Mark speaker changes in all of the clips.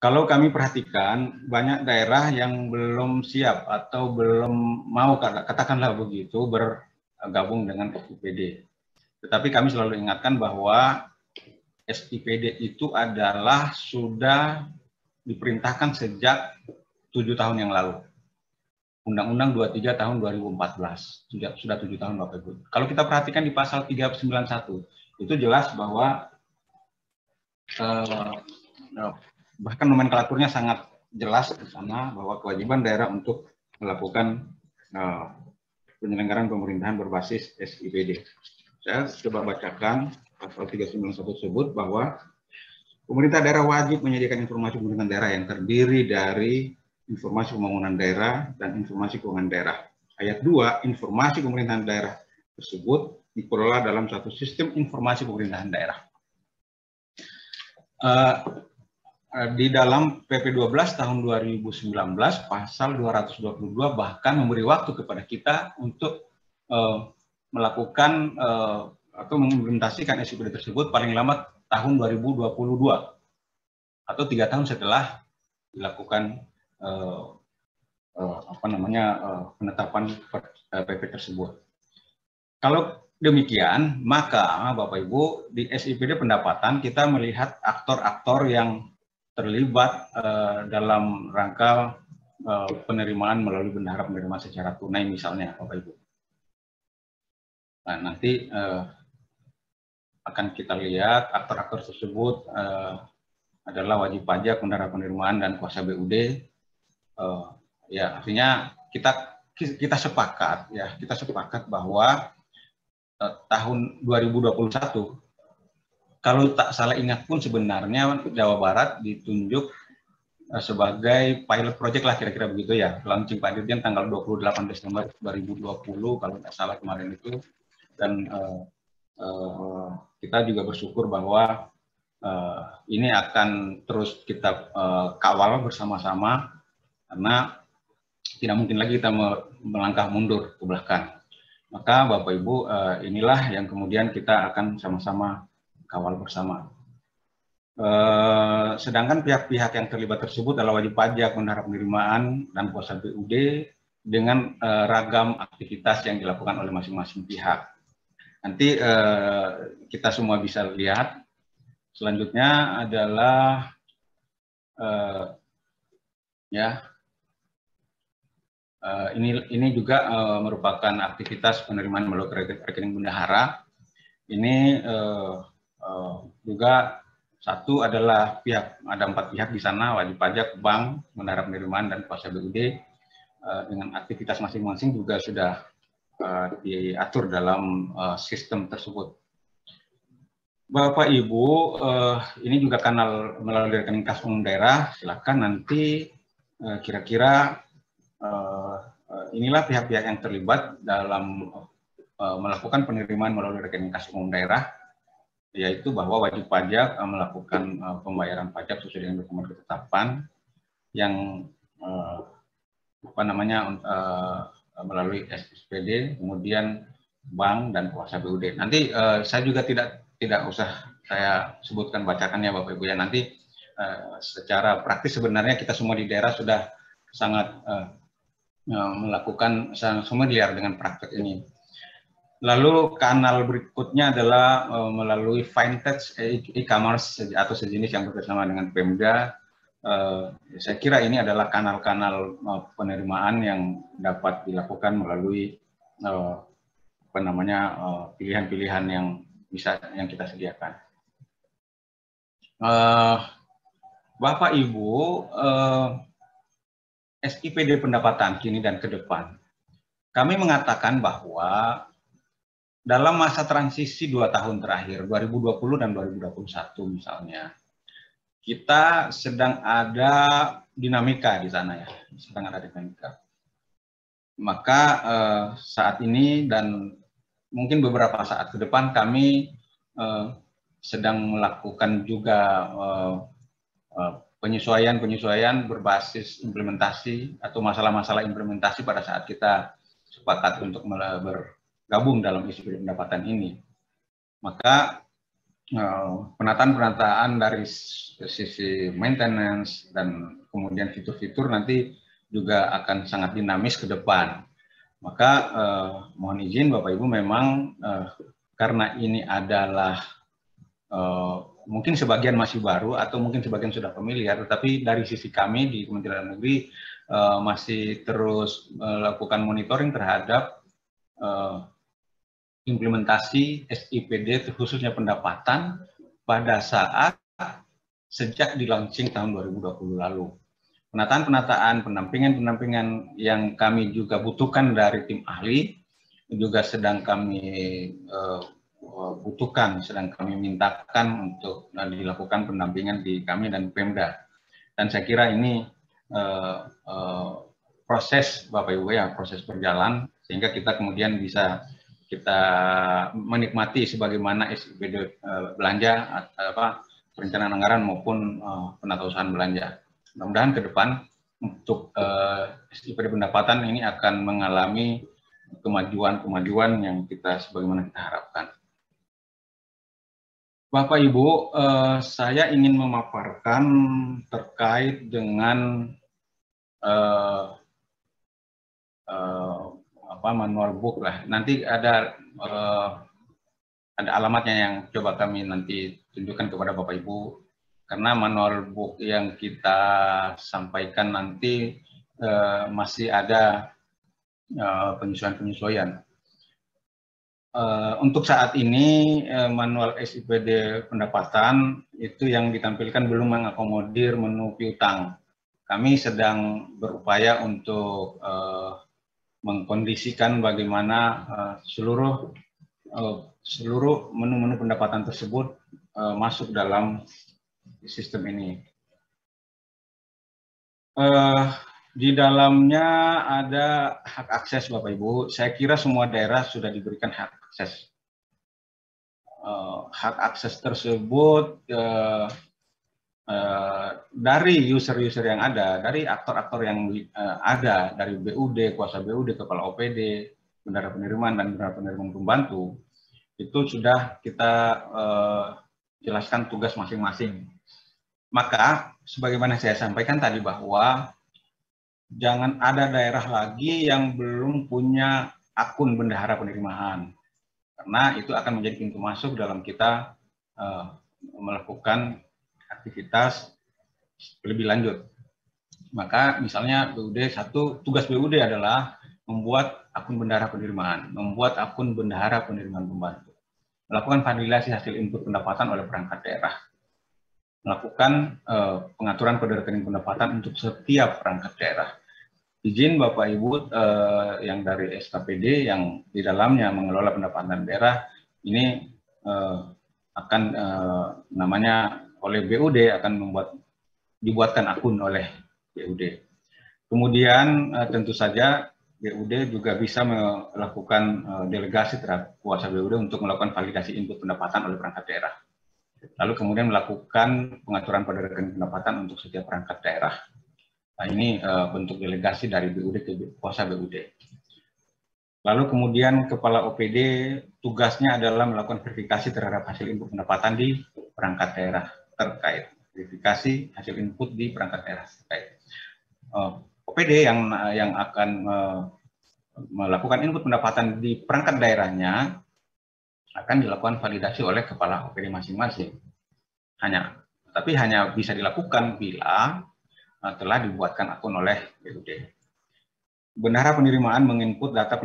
Speaker 1: Kalau kami perhatikan, banyak daerah yang belum siap atau belum mau, katakanlah begitu, bergabung dengan SIPD. Tetapi kami selalu ingatkan bahwa SIPD itu adalah sudah diperintahkan sejak 7 tahun yang lalu. Undang-Undang 23 tahun 2014, sudah 7 tahun Bapak Ibu. Kalau kita perhatikan di pasal 391, itu jelas bahwa bahkan nomenklaturnya sangat jelas di sana bahwa kewajiban daerah untuk melakukan penyelenggaraan pemerintahan berbasis SIPD. Saya coba bacakan pasal 391 tersebut bahwa pemerintah daerah wajib menyediakan informasi pemerintahan daerah yang terdiri dari informasi pembangunan daerah dan informasi keuangan daerah. Ayat 2, informasi pemerintahan daerah tersebut dikelola dalam satu sistem informasi pemerintahan daerah. Di dalam PP 12 tahun 2019 pasal 222 bahkan memberi waktu kepada kita untuk melakukan atau mengimplementasikan SIPD tersebut paling lambat tahun 2022 atau 3 tahun setelah dilakukan penetapan PP tersebut. Kalau demikian, maka Bapak Ibu di SIPD pendapatan kita melihat aktor-aktor yang terlibat dalam rangka penerimaan melalui bendahara penerimaan secara tunai misalnya Bapak Ibu. Nah, nanti akan kita lihat aktor-aktor tersebut adalah wajib pajak, bendahara penerimaan, dan kuasa BUD. Ya, artinya kita sepakat ya, kita sepakat bahwa tahun 2021 kalau tak salah ingat pun sebenarnya Jawa Barat ditunjuk sebagai pilot project lah kira-kira begitu ya. Launching Pak Dirjen tanggal 28 Desember 2020 kalau tak salah kemarin itu. Dan kita juga bersyukur bahwa ini akan terus kita kawal bersama-sama karena tidak mungkin lagi kita melangkah mundur ke belakang. Maka Bapak Ibu inilah yang kemudian kita akan sama-sama kawal bersama. Sedangkan pihak-pihak yang terlibat tersebut adalah wajib pajak, bendahara penerimaan, dan kuasa BUD dengan ragam aktivitas yang dilakukan oleh masing-masing pihak. Nanti kita semua bisa lihat. Selanjutnya adalah ini juga merupakan aktivitas penerimaan melalui rekening bendahara. Ini juga satu adalah ada 4 pihak di sana, wajib pajak, bank, bendahara penerimaan, dan kuasa BUD. Dengan aktivitas masing-masing juga sudah diatur dalam sistem tersebut. Bapak Ibu, ini juga kanal melalui rekening kas umum daerah. Silakan nanti kira-kira inilah pihak-pihak yang terlibat dalam melakukan penerimaan melalui rekening kas umum daerah, yaitu bahwa wajib pajak melakukan pembayaran pajak sesuai dengan dokumen ketetapan yang melalui SIPD, kemudian bank dan kuasa BUD. Nanti saya juga tidak usah saya sebutkan bacakannya Bapak Ibu ya. Nanti secara praktis sebenarnya kita semua di daerah sudah sangat melakukan familiar dengan praktek ini. Lalu kanal berikutnya adalah melalui fintech, e-commerce atau sejenis yang bekerjasama dengan Pemda. Saya kira ini adalah kanal-kanal penerimaan yang dapat dilakukan melalui pilihan-pilihan yang kita sediakan. Bapak Ibu, SIPD pendapatan kini dan ke depan. Kami mengatakan bahwa dalam masa transisi 2 tahun terakhir, 2020 dan 2021 misalnya, kita sedang ada dinamika di sana ya, sedang ada dinamika. Maka saat ini dan mungkin beberapa saat ke depan kami sedang melakukan juga penyesuaian berbasis implementasi atau masalah-masalah implementasi pada saat kita sepakat untuk bergabung dalam SIPD pendapatan ini. Maka penataan-penataan dari sisi maintenance dan kemudian fitur-fitur nanti juga akan sangat dinamis ke depan. Maka mohon izin Bapak Ibu, memang karena ini adalah mungkin sebagian masih baru atau mungkin sebagian sudah familiar, tetapi dari sisi kami di Kementerian Dalam Negeri masih terus melakukan monitoring terhadap implementasi SIPD khususnya pendapatan pada saat sejak di launching tahun 2020 lalu. Penataan-penataan, pendampingan-pendampingan yang kami juga butuhkan dari tim ahli juga sedang kami butuhkan, sedang kami mintakan untuk dilakukan pendampingan di kami dan Pemda. Dan saya kira ini proses Bapak Ibu ya, proses berjalan sehingga kita kemudian bisa kita menikmati sebagaimana SIPD belanja, perencanaan anggaran maupun penata usahaan belanja. Mudah-mudahan ke depan untuk SIPD pendapatan ini akan mengalami kemajuan-kemajuan yang kita sebagaimana kita harapkan. Bapak Ibu, saya ingin memaparkan terkait dengan manual book lah. Nanti ada alamatnya yang coba kami nanti tunjukkan kepada Bapak Ibu, karena manual book yang kita sampaikan nanti masih ada penyesuaian-penyesuaian. Untuk saat ini manual SIPD pendapatan itu yang ditampilkan belum mengakomodir menu piutang. Kami sedang berupaya untuk mengkondisikan bagaimana seluruh menu-menu pendapatan tersebut masuk dalam sistem ini. Di dalamnya ada hak akses Bapak Ibu. Saya kira semua daerah sudah diberikan hak akses. Hak akses tersebut dari user-user yang ada, dari aktor-aktor yang ada, dari BUD, kuasa BUD, kepala OPD, bendahara penerimaan dan bendahara penerimaan pembantu, itu sudah kita jelaskan tugas masing-masing. Maka, sebagaimana saya sampaikan tadi bahwa jangan ada daerah lagi yang belum punya akun bendahara penerimaan, karena itu akan menjadi pintu masuk dalam kita melakukan aktivitas lebih lanjut. Maka misalnya BUD satu, tugas BUD adalah membuat akun bendahara penerimaan, membuat akun bendahara penerimaan pembantu, melakukan validasi hasil input pendapatan oleh perangkat daerah, melakukan pengaturan kode rekening pendapatan untuk setiap perangkat daerah. Izin Bapak Ibu yang dari SKPD yang di dalamnya mengelola pendapatan daerah ini akan namanya oleh BUD akan dibuatkan akun oleh BUD. Kemudian tentu saja BUD juga bisa melakukan delegasi terhadap kuasa BUD untuk melakukan validasi input pendapatan oleh perangkat daerah. Lalu kemudian melakukan pengaturan pada rekening pendapatan untuk setiap perangkat daerah. Nah, ini bentuk delegasi dari BUD ke kuasa BUD. Lalu kemudian kepala OPD tugasnya adalah melakukan verifikasi terhadap hasil input pendapatan di perangkat daerah terkait. Verifikasi hasil input di perangkat daerah terkait. OPD yang akan melakukan input pendapatan di perangkat daerahnya akan dilakukan validasi oleh kepala OPD masing-masing. Tapi hanya bisa dilakukan bila telah dibuatkan akun oleh BUD. Bendahara penerimaan menginput data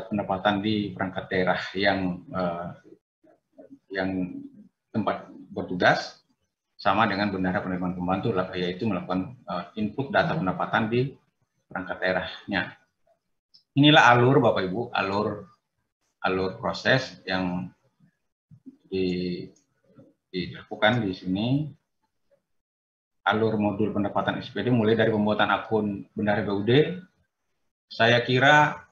Speaker 1: pendapatan di perangkat daerah yang tempat bertugas sama dengan bendahara penerimaan pembantu, yaitu melakukan input data pendapatan di perangkat daerahnya. Inilah alur Bapak Ibu, alur proses yang dilakukan di sini. Alur modul pendapatan SIPD mulai dari pembuatan akun bendahara BUD. Saya kira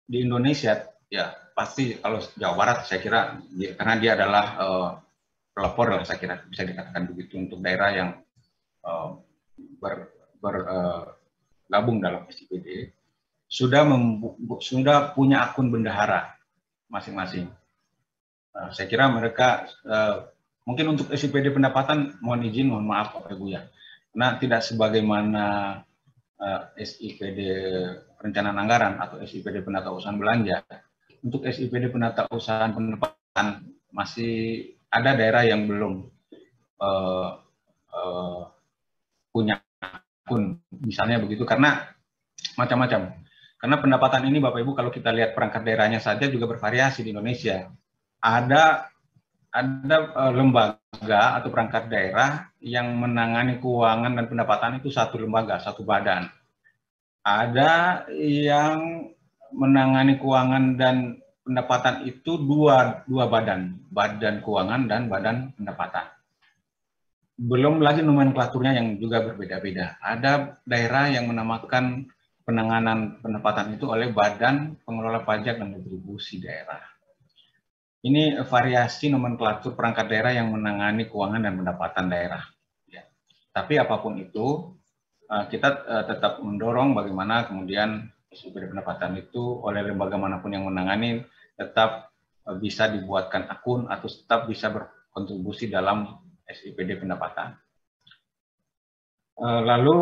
Speaker 1: di Indonesia ya pasti kalau Jawa Barat saya kira karena dia adalah pelopor lah, saya kira bisa dikatakan begitu untuk daerah yang bergabung dalam SIPD sudah punya akun bendahara masing-masing. Saya kira mereka mungkin untuk SIPD pendapatan mohon izin, mohon maaf Bapak Ibu ya, karena tidak sebagaimana SIPD perencanaan anggaran atau SIPD penata usahaan belanja. Untuk SIPD penata usahaan pendapatan masih ada daerah yang belum punya akun, misalnya begitu, karena macam-macam. Karena pendapatan ini Bapak Ibu kalau kita lihat perangkat daerahnya saja juga bervariasi di Indonesia. Ada lembaga atau perangkat daerah yang menangani keuangan dan pendapatan itu satu lembaga, satu badan. Ada yang menangani keuangan dan pendapatan itu dua badan, badan keuangan dan badan pendapatan. Belum lagi nomenklaturnya yang juga berbeda-beda. Ada daerah yang menamakan penanganan pendapatan itu oleh Badan Pengelola Pajak dan Retribusi Daerah. Ini variasi nomenklatur perangkat daerah yang menangani keuangan dan pendapatan daerah. Ya. Tapi apapun itu, kita tetap mendorong bagaimana kemudian SIPD pendapatan itu oleh lembaga manapun yang menangani tetap bisa dibuatkan akun atau tetap bisa berkontribusi dalam SIPD pendapatan. Lalu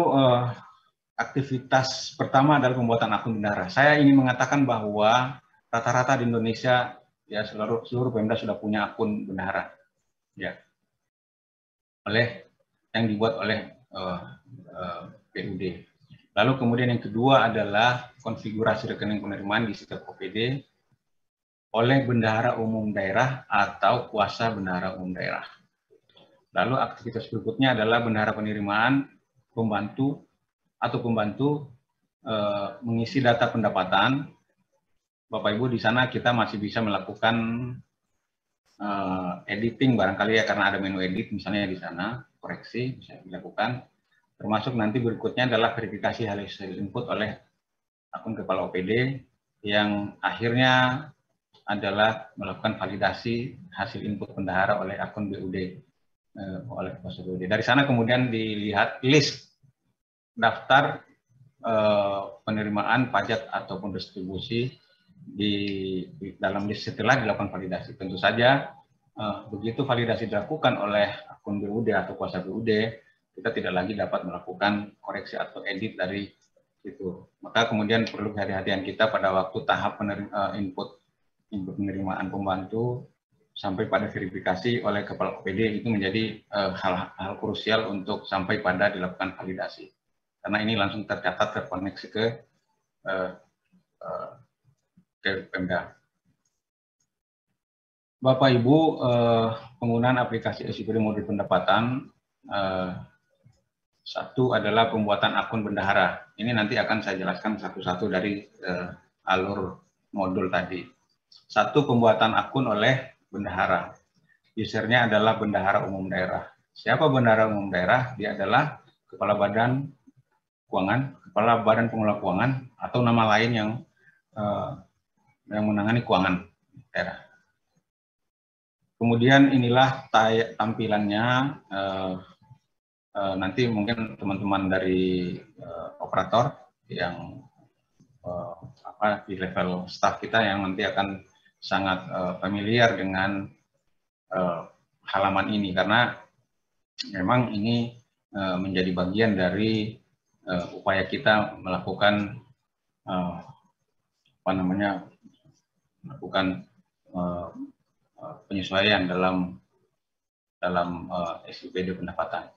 Speaker 1: aktivitas pertama adalah pembuatan akun bendahara. Saya ingin mengatakan bahwa rata-rata di Indonesia ya seluruh Pemda sudah punya akun bendahara, ya, yang dibuat oleh PUD. Lalu kemudian yang kedua adalah konfigurasi rekening penerimaan di setiap OPD oleh bendahara umum daerah atau kuasa bendahara umum daerah. Lalu aktivitas berikutnya adalah bendahara penerimaan pembantu mengisi data pendapatan. Bapak Ibu di sana kita masih bisa melakukan editing barangkali ya, karena ada menu edit misalnya di sana, koreksi bisa dilakukan. Termasuk nanti berikutnya adalah verifikasi hasil input oleh akun kepala OPD yang akhirnya adalah melakukan validasi hasil input bendahara oleh akun BUD, oleh kuasa BUD. Dari sana kemudian dilihat list daftar penerimaan pajak ataupun distribusi di dalam list setelah dilakukan validasi. Tentu saja begitu validasi dilakukan oleh akun BUD atau kuasa BUD, kita tidak lagi dapat melakukan koreksi atau edit dari itu. Maka kemudian perlu kehati-hatian kita pada waktu tahap input penerimaan pembantu sampai pada verifikasi oleh kepala OPD itu menjadi hal krusial untuk sampai pada dilakukan validasi. Karena ini langsung tercatat terkoneksi ke Pemda. Bapak Ibu, penggunaan aplikasi SIPD modul pendapatan satu adalah pembuatan akun bendahara. Ini nanti akan saya jelaskan satu-satu dari alur modul tadi. Satu, pembuatan akun oleh bendahara. Usernya adalah bendahara umum daerah. Siapa bendahara umum daerah? Dia adalah kepala badan keuangan, kepala badan pengelola keuangan, atau nama lain yang menangani keuangan daerah. Kemudian inilah tampilannya. Nanti mungkin teman-teman dari operator yang di level staff kita yang nanti akan sangat familiar dengan halaman ini, karena memang ini menjadi bagian dari upaya kita melakukan melakukan penyesuaian dalam SIPD pendapatan.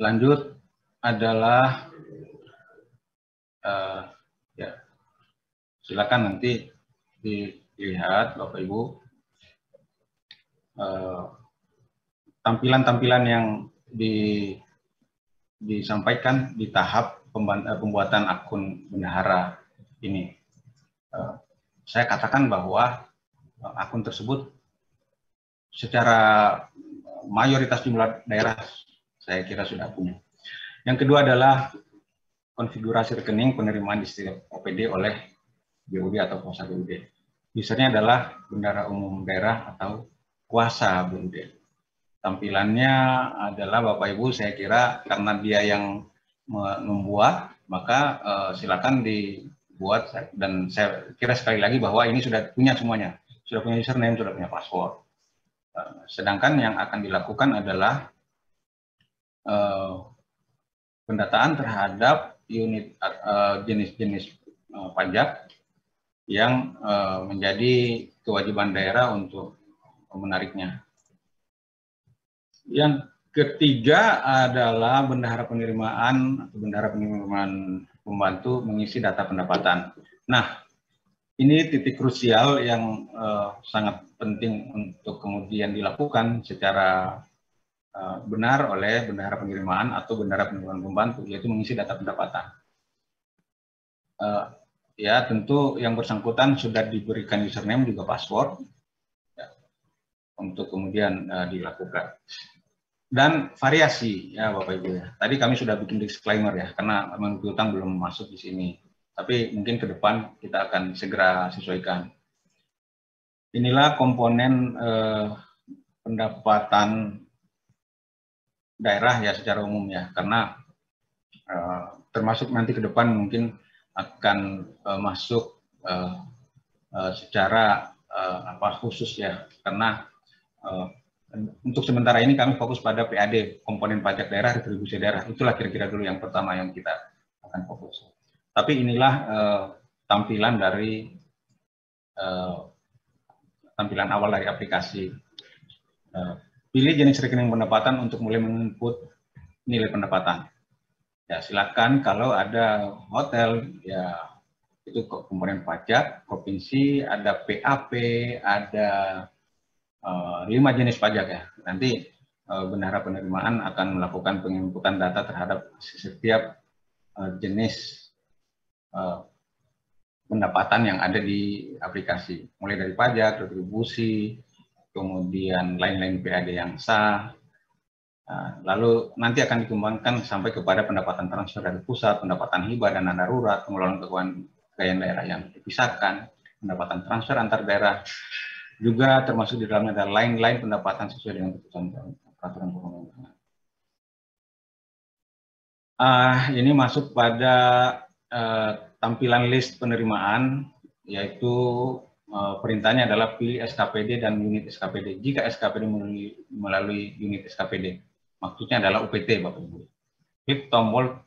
Speaker 1: Lanjut adalah ya, silakan nanti dilihat Bapak Ibu tampilan-tampilan yang disampaikan di tahap pembuatan akun bendahara ini. Saya katakan bahwa akun tersebut secara mayoritas jumlah daerah saya kira sudah punya. Yang kedua adalah konfigurasi rekening penerimaan di setiap OPD oleh BUD atau kuasa BUD. Usernya adalah bendahara umum daerah atau kuasa BUD. Tampilannya adalah Bapak Ibu, saya kira karena dia yang membuat, maka silakan dibuat, dan saya kira sekali lagi bahwa ini sudah punya semuanya. sudah punya username, sudah punya password. Sedangkan yang akan dilakukan adalah pendataan terhadap unit jenis-jenis pajak yang menjadi kewajiban daerah untuk menariknya. Yang ketiga adalah bendahara penerimaan atau bendahara penerimaan pembantu mengisi data pendapatan. Nah, ini titik krusial yang sangat penting untuk kemudian dilakukan secara benar oleh bendahara penerimaan atau bendahara penerimaan pembantu, yaitu mengisi data pendapatan. Ya, tentu yang bersangkutan sudah diberikan username juga password ya, untuk kemudian dilakukan. Dan variasi ya Bapak Ibu ya. Tadi kami sudah bikin disclaimer ya, karena memang piutang belum masuk di sini. Tapi mungkin ke depan kita akan segera sesuaikan. Inilah komponen pendapatan daerah ya secara umum ya, karena termasuk nanti ke depan mungkin akan masuk secara khusus ya, karena untuk sementara ini kami fokus pada PAD, komponen pajak daerah, retribusi daerah. Itulah kira-kira dulu yang pertama yang kita akan fokus. Tapi inilah tampilan dari tampilan awal dari aplikasi. Pilih jenis rekening pendapatan untuk mulai menginput nilai pendapatan. Ya, silakan kalau ada hotel ya itu komponen pajak provinsi, ada PAP, ada 5 jenis pajak ya. Nanti bendahara penerimaan akan melakukan penginputan data terhadap setiap jenis pendapatan yang ada di aplikasi, mulai dari pajak, retribusi, kemudian lain-lain PAD yang sah. Lalu nanti akan dikembangkan sampai kepada pendapatan transfer dari pusat, pendapatan hibah dana darurat, pengelolaan kekayaan daerah yang dipisahkan, pendapatan transfer antar daerah, juga termasuk di dalamnya ada lain-lain pendapatan sesuai dengan keputusan peraturan perundang-undangan. Ini masuk pada tampilan list penerimaan, yaitu perintahnya adalah pilih SKPD dan unit SKPD. Jika SKPD melalui unit SKPD, maksudnya adalah UPT Bapak Ibu. Klik tombol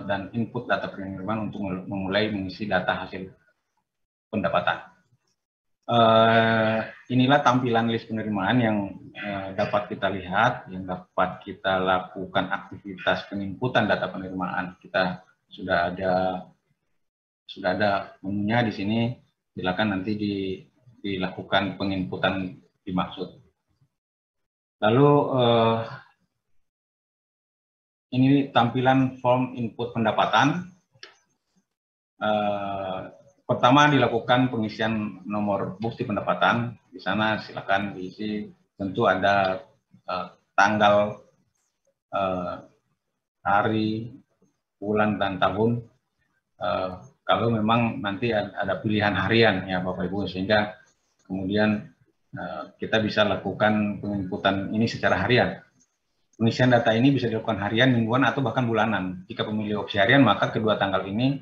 Speaker 1: dan input data penerimaan untuk memulai mengisi data hasil pendapatan. Inilah tampilan list penerimaan yang dapat kita lihat, yang dapat kita lakukan aktivitas penginputan data penerimaan. Kita sudah ada menunya di sini. Silakan nanti dilakukan penginputan dimaksud. Lalu ini tampilan form input pendapatan. Pertama dilakukan pengisian nomor bukti pendapatan. Di sana silakan diisi, tentu ada tanggal, hari, bulan, dan tahun. Kalau memang nanti ada pilihan harian ya Bapak Ibu, sehingga kemudian kita bisa lakukan penginputan ini secara harian. Pengisian data ini bisa dilakukan harian, mingguan, atau bahkan bulanan. Jika pemilih opsi harian, maka kedua tanggal ini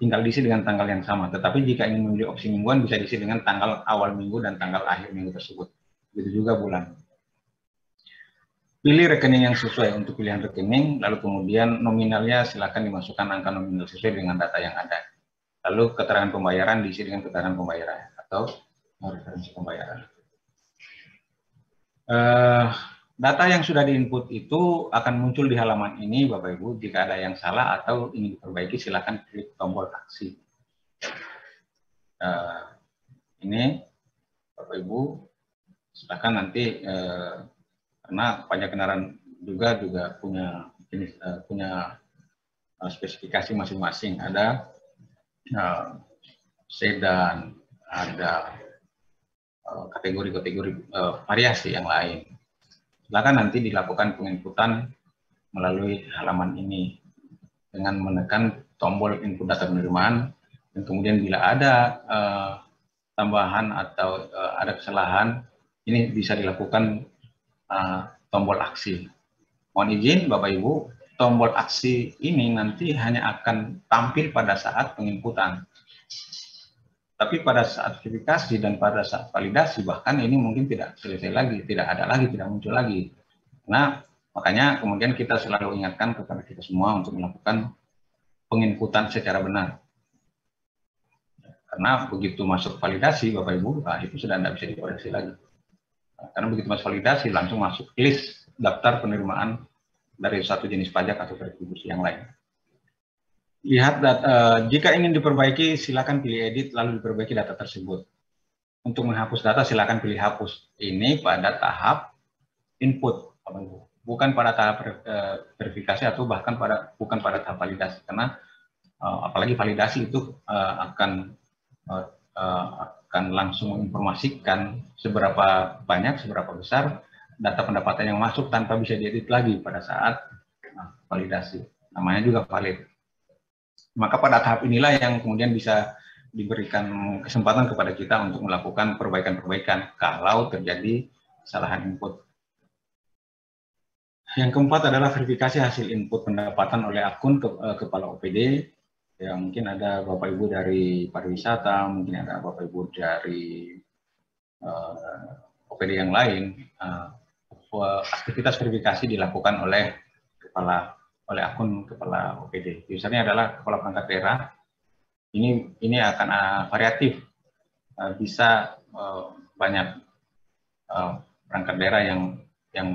Speaker 1: tinggal diisi dengan tanggal yang sama. Tetapi jika ingin memilih opsi mingguan, bisa diisi dengan tanggal awal minggu dan tanggal akhir minggu tersebut. Begitu juga bulan. Pilih rekening yang sesuai untuk pilihan rekening, lalu kemudian nominalnya silakan dimasukkan angka nominal sesuai dengan data yang ada. Lalu keterangan pembayaran diisi dengan keterangan pembayaran atau referensi pembayaran. Data yang sudah diinput itu akan muncul di halaman ini, Bapak Ibu. Jika ada yang salah atau ingin diperbaiki, silakan klik tombol aksi. Ini, Bapak Ibu, silakan nanti karena pajak kendaraan juga punya spesifikasi masing-masing. Ada sedan, ada kategori-kategori variasi yang lain. Silakan nanti dilakukan penginputan melalui halaman ini dengan menekan tombol input data penerimaan, dan kemudian bila ada tambahan atau ada kesalahan, ini bisa dilakukan tombol aksi. Mohon izin Bapak Ibu, tombol aksi ini nanti hanya akan tampil pada saat penginputan. Tapi pada saat verifikasi dan pada saat validasi bahkan ini mungkin tidak selesai lagi, tidak ada lagi, tidak muncul lagi. Nah, makanya kemudian kita selalu ingatkan kepada kita semua untuk melakukan penginputan secara benar. Karena begitu masuk validasi, Bapak Ibu, itu sudah tidak bisa dikoreksi lagi. Karena begitu masuk validasi, langsung masuk list daftar penerimaan dari satu jenis pajak atau retribusi yang lain. Lihat jika ingin diperbaiki, silakan pilih edit lalu diperbaiki data tersebut. Untuk menghapus data, silakan pilih hapus. Ini pada tahap input, bukan pada tahap verifikasi atau bahkan bukan pada tahap validasi. Karena apalagi validasi itu akan langsung menginformasikan seberapa banyak, seberapa besar data pendapatan yang masuk tanpa bisa diedit lagi pada saat validasi. Namanya juga valid. Maka pada tahap inilah yang kemudian bisa diberikan kesempatan kepada kita untuk melakukan perbaikan-perbaikan kalau terjadi kesalahan input. Yang keempat adalah verifikasi hasil input pendapatan oleh akun kepala OPD. Ya, mungkin ada Bapak Ibu dari pariwisata, mungkin ada Bapak Ibu dari OPD yang lain. Aktivitas verifikasi dilakukan oleh akun kepala OPD. Usernya adalah kepala perangkat daerah. Ini akan variatif, bisa banyak perangkat daerah yang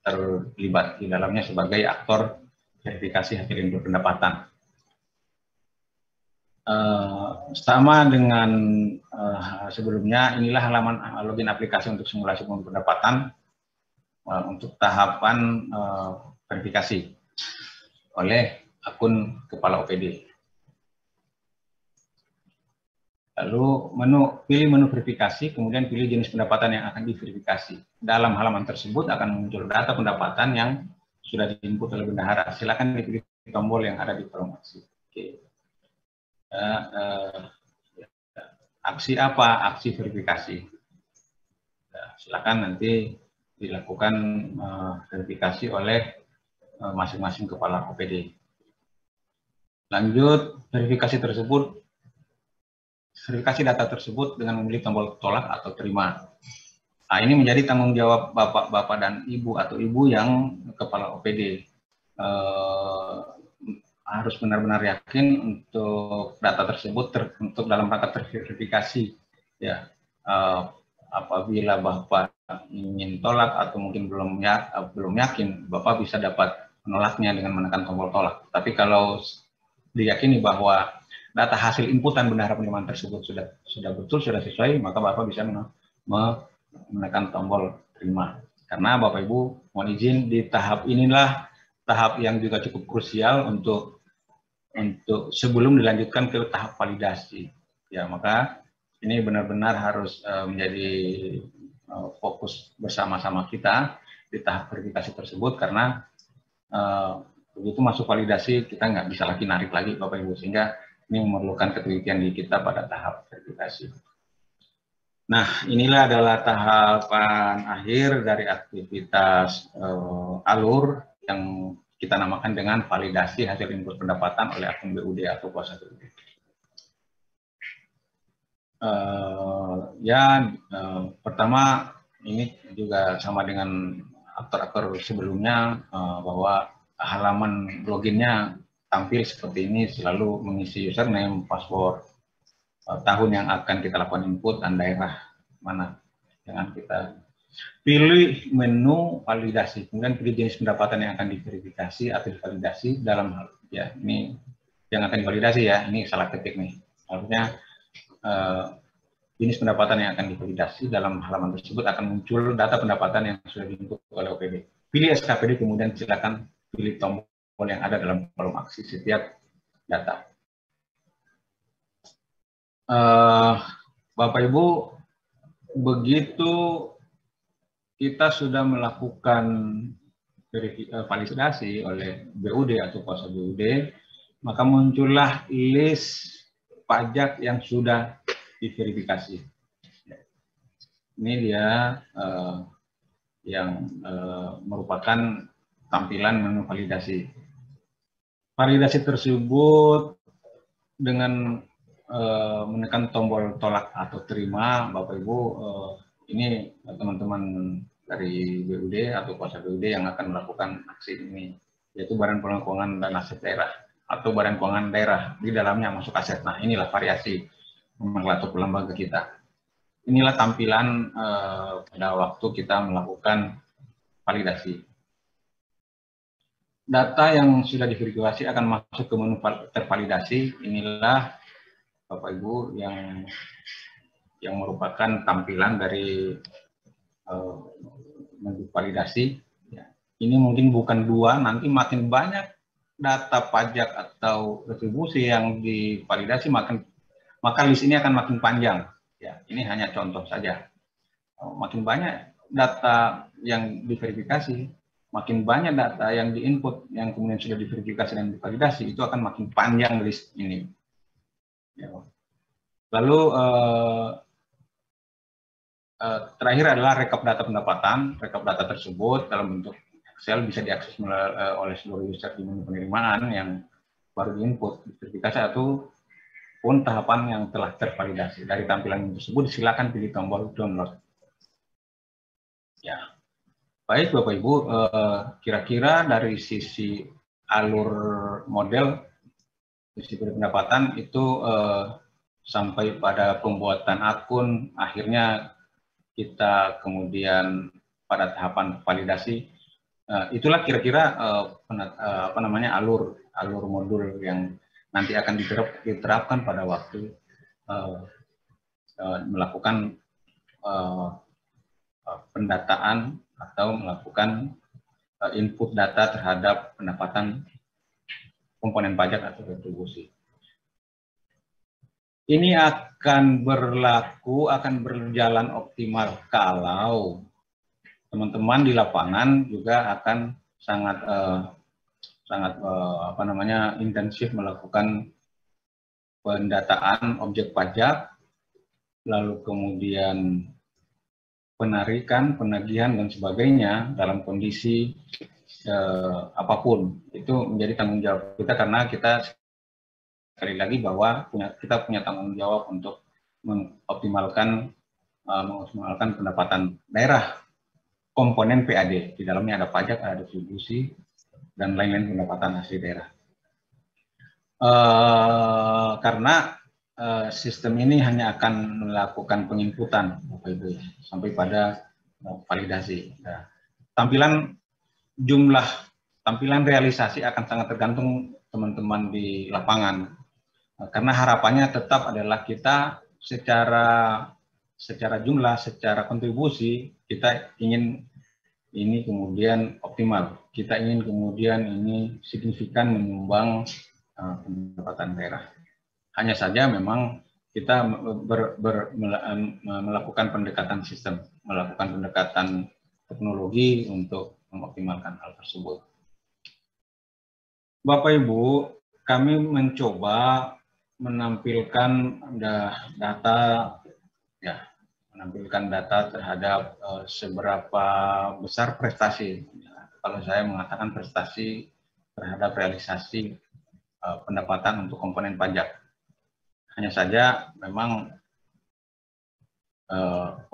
Speaker 1: terlibat di dalamnya sebagai aktor verifikasi hasil input pendapatan. Sama dengan sebelumnya, inilah halaman login aplikasi untuk simulasi pendapatan untuk tahapan verifikasi oleh akun kepala OPD. Lalu pilih menu verifikasi, kemudian pilih jenis pendapatan yang akan diverifikasi. Dalam halaman tersebut akan muncul data pendapatan yang sudah diinput oleh bendahara. Silakan dipilih tombol yang ada di kolom aksi. Oke. Aksi apa? Aksi verifikasi. Silakan nanti dilakukan verifikasi oleh masing-masing kepala OPD. Lanjut, verifikasi data tersebut dengan memilih tombol tolak atau terima. Nah, ini menjadi tanggung jawab Bapak dan Ibu atau Ibu yang kepala OPD. Harus benar-benar yakin untuk data tersebut untuk dalam rangka terverifikasi. Ya, apabila Bapak ingin tolak atau mungkin belum yakin, Bapak bisa dapat menolaknya dengan menekan tombol tolak. Tapi kalau diyakini bahwa data hasil inputan bendahara penerimaan tersebut sudah betul, sudah sesuai, maka Bapak bisa menekan tombol terima. Karena Bapak Ibu mohon izin, di tahap inilah tahap yang juga cukup krusial untuk sebelum dilanjutkan ke tahap validasi. Ya, maka ini benar-benar harus menjadi fokus bersama-sama kita di tahap verifikasi tersebut, karena begitu masuk validasi kita nggak bisa lagi narik lagi Bapak Ibu, sehingga ini memerlukan ketelitian di kita pada tahap verifikasi. Nah, inilah adalah tahapan akhir dari aktivitas alur yang kita namakan dengan validasi hasil input pendapatan oleh akun BUD atau kuasa BUD. Pertama, ini juga sama dengan aktor-aktor sebelumnya, bahwa halaman loginnya tampil seperti ini, selalu mengisi username, password, tahun yang akan kita lakukan input, dan daerah mana. Jangan kita pilih menu validasi, kemudian pilih jenis pendapatan yang akan diverifikasi atau divalidasi dalam hal, ya ini yang akan divalidasi ya, ini salah ketik nih. Harusnya jenis pendapatan yang akan divalidasi dalam halaman tersebut akan muncul data pendapatan yang sudah diinput oleh OPD. Pilih SKPD, kemudian silakan pilih tombol yang ada dalam kolom aksi setiap data. Bapak Ibu, begitu kita sudah melakukan validasi oleh BUD atau kuasa BUD, maka muncullah list pajak yang sudah diverifikasi. Ini dia yang merupakan tampilan menu validasi. Validasi tersebut dengan menekan tombol tolak atau terima, Bapak Ibu, ini teman-teman dari BUD atau kuasa BUD yang akan melakukan aksi ini, yaitu Badan Penanggulangan dan Aset Daerah atau Badan Keuangan Daerah, di dalamnya masuk aset. Nah, inilah variasi nomenklatur lembaga kita. Inilah tampilan pada waktu kita melakukan validasi. Data yang sudah diverifikasi akan masuk ke menu tervalidasi. Inilah Bapak Ibu yang merupakan tampilan dari menu validasi. Ini mungkin bukan 2, nanti makin banyak data pajak atau retribusi yang divalidasi, maka list ini akan makin panjang. Ya, ini hanya contoh saja. Makin banyak data yang diverifikasi, makin banyak data yang diinput, yang kemudian sudah diverifikasi dan divalidasi, itu akan makin panjang list ini. Ya. Lalu terakhir adalah rekap data pendapatan. Rekap data tersebut dalam bentuk Excel bisa diakses oleh seluruh user di menu penerimaan yang baru diinput, diverifikasi atau pun tahapan yang telah tervalidasi. Dari tampilan tersebut silakan pilih tombol download. Ya, baik Bapak Ibu, kira-kira dari sisi alur model, sisi pendapatan itu sampai pada pembuatan akun, akhirnya kita kemudian pada tahapan validasi. Itulah kira-kira alur modul yang nanti akan diterapkan pada waktu melakukan pendataan atau melakukan input data terhadap pendapatan komponen pajak atau retribusi. Ini akan berjalan optimal kalau teman-teman di lapangan juga akan sangat intensif melakukan pendataan objek pajak, lalu kemudian penarikan, penagihan dan sebagainya dalam kondisi apapun. Itu menjadi tanggung jawab kita, karena kita sekali lagi bahwa kita punya tanggung jawab untuk mengoptimalkan pendapatan daerah komponen PAD. Di dalamnya ada pajak, ada distribusi, dan lain-lain pendapatan asli daerah. Karena sistem ini hanya akan melakukan penginputan, Bapak Ibu, sampai pada validasi. Nah, tampilan realisasi akan sangat tergantung teman-teman di lapangan. Karena harapannya tetap adalah kita secara jumlah, secara kontribusi, kita ingin ini kemudian optimal. Kita ingin kemudian ini signifikan menyumbang pendapatan daerah. Hanya saja memang kita melakukan pendekatan sistem, melakukan pendekatan teknologi untuk mengoptimalkan hal tersebut. Bapak Ibu, kami mencoba menampilkan data, ya, menampilkan data terhadap seberapa besar prestasi. Kalau saya mengatakan prestasi terhadap realisasi pendapatan untuk komponen pajak. Hanya saja memang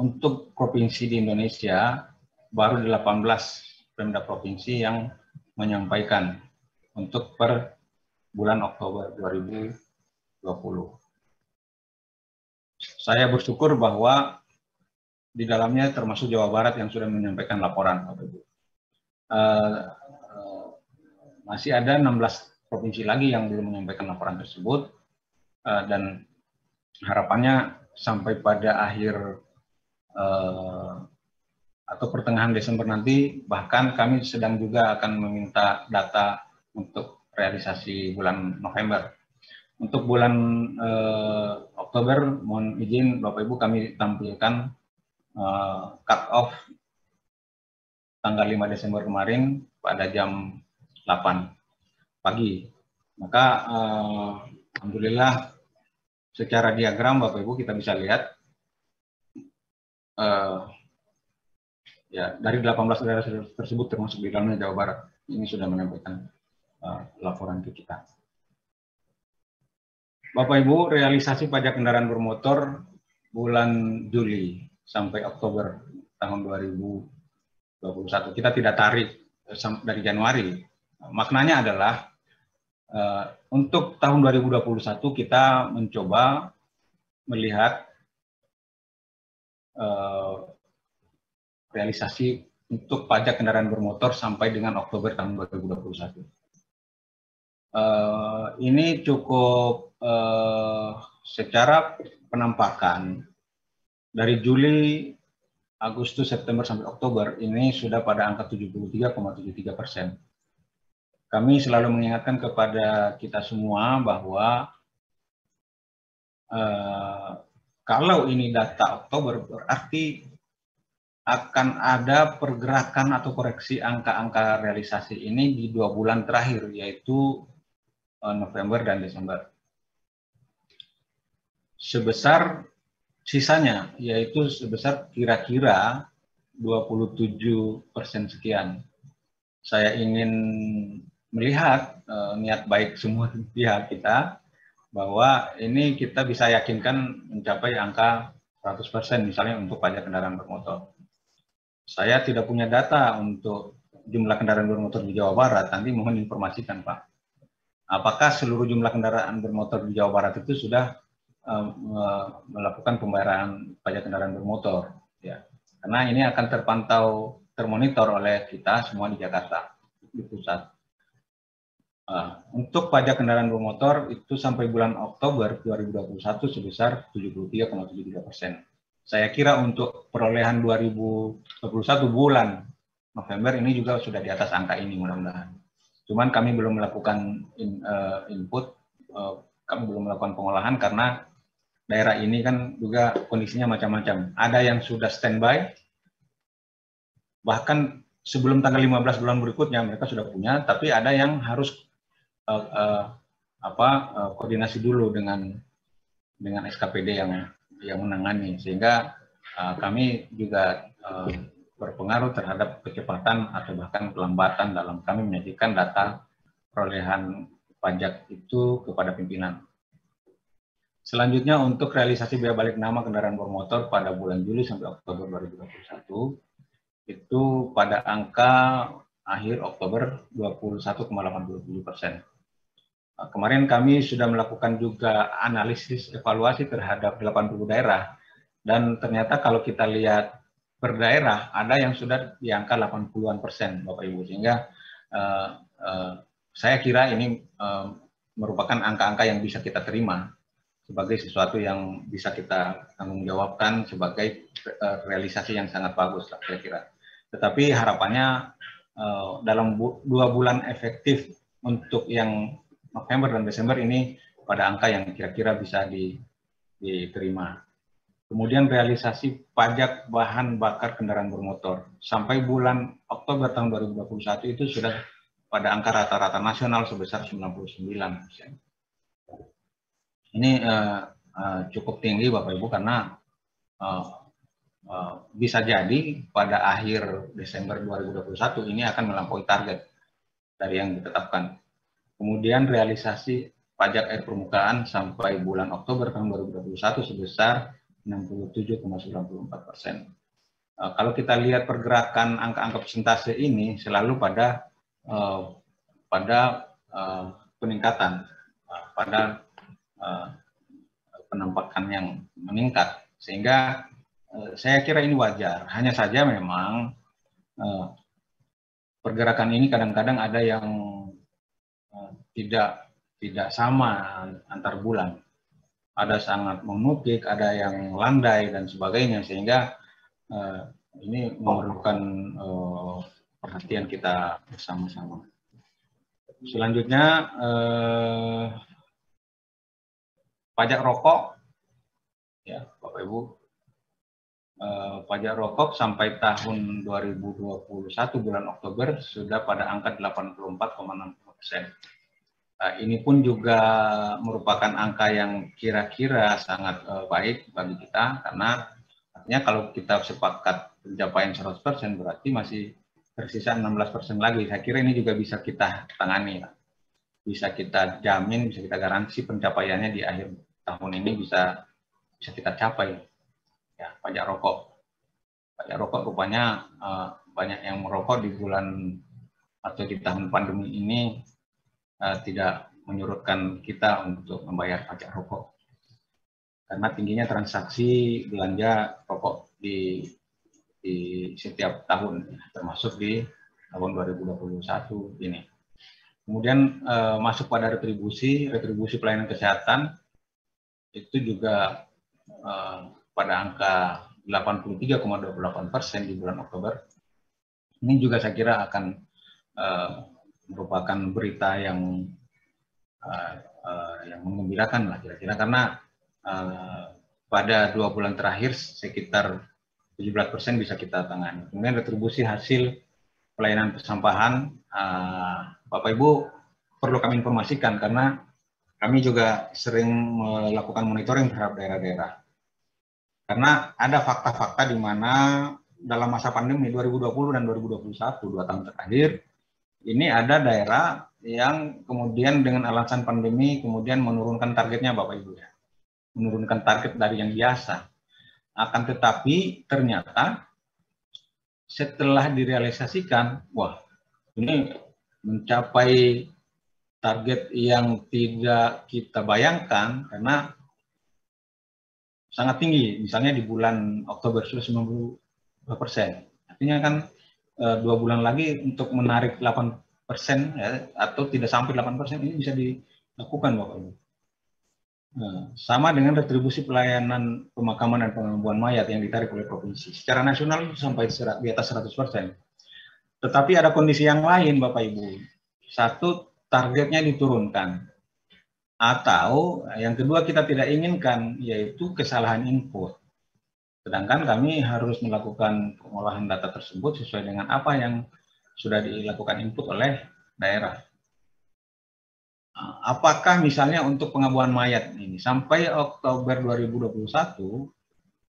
Speaker 1: untuk provinsi di Indonesia baru 18 Pemda provinsi yang menyampaikan untuk per bulan Oktober 2020. Saya bersyukur bahwa di dalamnya termasuk Jawa Barat yang sudah menyampaikan laporan. Masih ada 16 provinsi lagi yang belum menyampaikan laporan tersebut, dan harapannya sampai pada akhir atau pertengahan Desember nanti, bahkan kami sedang juga akan meminta data untuk realisasi bulan November. Untuk bulan Oktober, mohon izin Bapak Ibu kami tampilkan cut off tanggal 5 Desember kemarin pada jam 8 pagi. Maka alhamdulillah secara diagram Bapak Ibu kita bisa lihat ya, dari 18 daerah tersebut termasuk di dalamnya Jawa Barat ini sudah menyampaikan laporan ke kita. Bapak Ibu, realisasi pajak kendaraan bermotor bulan Juli sampai Oktober tahun 2021. Kita tidak tarik dari Januari. Maknanya adalah untuk tahun 2021 kita mencoba melihat realisasi untuk pajak kendaraan bermotor sampai dengan Oktober tahun 2021. Ini cukup secara penampakan dari Juli, Agustus, September sampai Oktober ini sudah pada angka 73,73%. Kami selalu mengingatkan kepada kita semua bahwa kalau ini data Oktober berarti akan ada pergerakan atau koreksi angka-angka realisasi ini di 2 bulan terakhir, yaitu November dan Desember. Sebesar sisanya, yaitu sebesar kira-kira 27% sekian. Saya ingin melihat niat baik semua pihak kita, bahwa ini kita bisa yakinkan mencapai angka 100% misalnya untuk pajak kendaraan bermotor. Saya tidak punya data untuk jumlah kendaraan bermotor di Jawa Barat, nanti mohon informasikan Pak. Apakah seluruh jumlah kendaraan bermotor di Jawa Barat itu sudah melakukan pembayaran pajak kendaraan bermotor? Ya, karena ini akan termonitor oleh kita semua di Jakarta, di pusat. Untuk pajak kendaraan bermotor itu sampai bulan Oktober 2021 sebesar 73,73%. Saya kira untuk perolehan 2021 bulan November ini juga sudah di atas angka ini mudah-mudahan. Cuman kami belum melakukan input, kami belum melakukan pengolahan karena daerah ini kan juga kondisinya macam-macam. Ada yang sudah standby, bahkan sebelum tanggal 15 bulan berikutnya mereka sudah punya, tapi ada yang harus koordinasi dulu dengan SKPD yang menangani, sehingga kami juga berpengaruh terhadap kecepatan atau bahkan pelambatan dalam kami menyajikan data perolehan pajak itu kepada pimpinan. Selanjutnya untuk realisasi biaya balik nama kendaraan bermotor pada bulan Juli sampai Oktober 2021 itu pada angka akhir Oktober 21,87%. Kemarin kami sudah melakukan juga analisis evaluasi terhadap 80 daerah, dan ternyata kalau kita lihat per daerah ada yang sudah di angka 80-an% Bapak Ibu, sehingga saya kira ini merupakan angka-angka yang bisa kita terima sebagai sesuatu yang bisa kita tanggung jawabkan sebagai realisasi yang sangat bagus lah saya kira. Tetapi harapannya dalam 2 bulan efektif untuk yang November dan Desember ini pada angka yang kira-kira bisa diterima. Kemudian realisasi pajak bahan bakar kendaraan bermotor sampai bulan Oktober tahun 2021 itu sudah pada angka rata-rata nasional sebesar 99%. Ini cukup tinggi Bapak Ibu karena bisa jadi pada akhir Desember 2021 ini akan melampaui target dari yang ditetapkan. Kemudian realisasi pajak air permukaan sampai bulan Oktober tahun 2021 sebesar 67,94%. Kalau kita lihat pergerakan angka-angka persentase ini selalu pada peningkatan, pada penampakan yang meningkat, sehingga saya kira ini wajar. Hanya saja memang pergerakan ini kadang-kadang ada yang tidak sama antar bulan. Ada sangat menukik, ada yang landai dan sebagainya, sehingga ini memerlukan perhatian kita bersama-sama. Selanjutnya pajak rokok, ya Bapak Ibu, pajak rokok sampai tahun 2021 bulan Oktober sudah pada angka 84,60%. Ini pun juga merupakan angka yang kira-kira sangat baik bagi kita, karena artinya kalau kita sepakat pencapaian 100% berarti masih tersisa 16% lagi. Saya kira ini juga bisa kita tangani. bisa kita jamin, bisa kita garansi pencapaiannya di akhir tahun ini bisa kita capai. Ya, pajak rokok. Pajak rokok rupanya banyak yang merokok di bulan atau di tahun pandemi ini tidak menyurutkan kita untuk membayar pajak rokok. Karena tingginya transaksi belanja rokok di setiap tahun, termasuk di tahun 2021 ini. Kemudian masuk pada retribusi pelayanan kesehatan itu juga pada angka 83,28% di bulan Oktober. Ini juga saya kira akan merupakan berita yang menggembirakan lah kira-kira, karena pada 2 bulan terakhir sekitar 17% bisa kita tangani. Kemudian retribusi hasil pelayanan persampahan, Bapak Ibu perlu kami informasikan karena kami juga sering melakukan monitoring terhadap daerah-daerah. Karena ada fakta-fakta di mana dalam masa pandemi 2020 dan 2021, 2 tahun terakhir, ini ada daerah yang kemudian dengan alasan pandemi kemudian menurunkan targetnya Bapak Ibu ya. Menurunkan target dari yang biasa. Akan tetapi ternyata setelah direalisasikan, wah ini mencapai target yang tidak kita bayangkan karena sangat tinggi. Misalnya di bulan Oktober sudah 90%. Artinya kan 2 bulan lagi untuk menarik 8% ya, atau tidak sampai 8% ini bisa dilakukan Bapak Ibu. Nah, sama dengan retribusi pelayanan pemakaman dan pengambuan mayat yang ditarik oleh provinsi. Secara nasional sampai di atas 100%. Tetapi ada kondisi yang lain Bapak Ibu. Satu, targetnya diturunkan. Atau yang kedua kita tidak inginkan, yaitu kesalahan input. Sedangkan kami harus melakukan pengolahan data tersebut sesuai dengan apa yang sudah dilakukan input oleh daerah. Apakah misalnya untuk pengambuan mayat ini sampai Oktober 2021